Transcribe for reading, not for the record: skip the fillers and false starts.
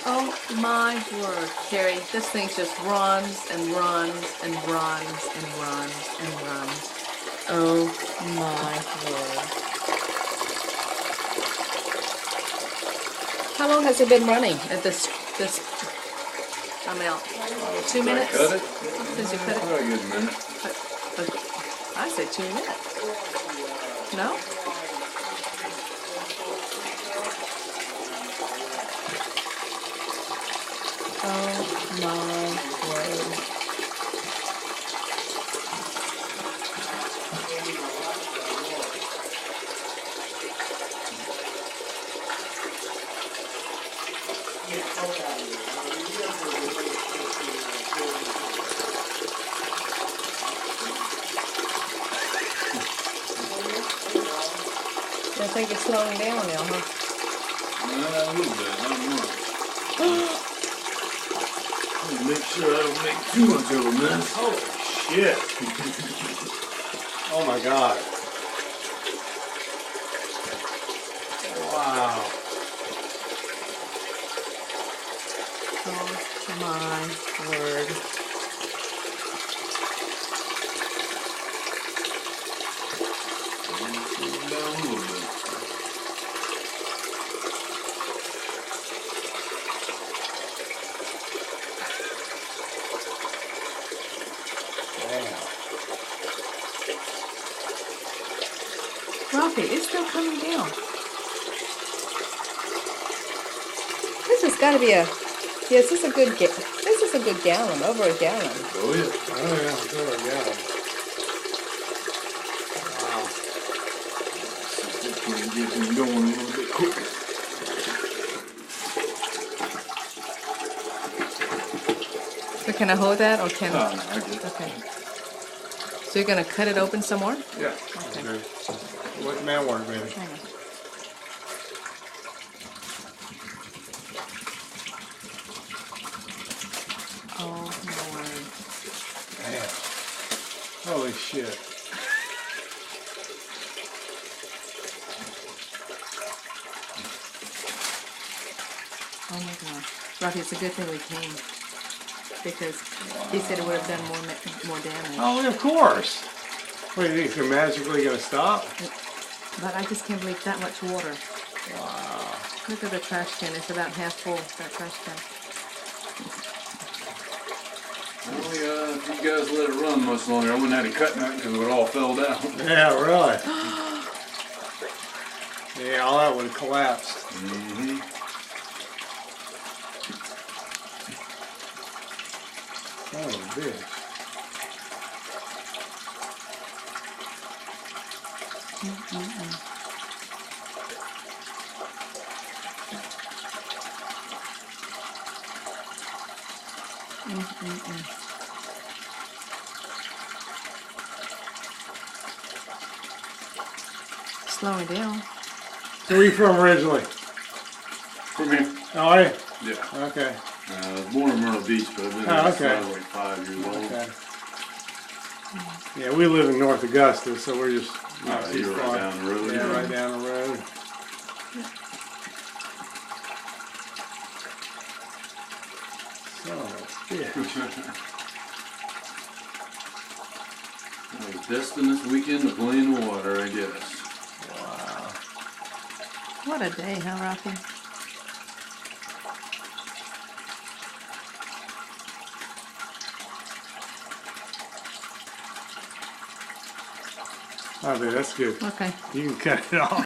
Oh my word, Carrie, this thing just runs and runs and runs and runs and runs. Oh my word. How long has it been running at this amount? 2 minutes? Cut it? Since you cut it? Probably a good minute. I said 2 minutes. No? Oh my word. I think it's slowing down now, huh? A little bit, not much. Make sure I don't make too much of a mess. Holy shit. Oh my god. Wow. Oh my word. Down a little bit. Rocky, it's still coming down. This has got to be a, yes, this is a good gallon, over a gallon. Oh yeah. Oh yeah, it's over a gallon. Wow. Just get him going a little bit quicker. So can I hold that or can No, I? I get it. Okay. So you're going to cut it open some more? Yeah. Okay. Okay. What man work, baby? Hang on. Oh my word. Man. Holy shit. Oh my gosh. Rocky, it's a good thing we came. Because he said it would have done more damage. Oh, of course. What do you think? They're magically gonna stop? But I just can't believe that much water. Wow. Look at the trash can. It's about half full, that trash can. Well, if you guys let it run much longer, I wouldn't have to cut nothing because it would all fell down. Yeah, really. Yeah, all that would have collapsed. Mm-hmm. Oh, bitch. Slowing down. Where are you from originally? From here? Oh, are you? Yeah. Okay. I was born in Myrtle Beach, but I've been Oh, here since okay. I was like 5 years old. Okay. Yeah, we live in North Augusta, so we're just not too You're far. right down the road. Yeah, right down the road. Son of a bitch. I was destined this weekend to play in the water, I guess. Wow. What a day, huh, Rocky? I think that's good. Okay. You can cut it off.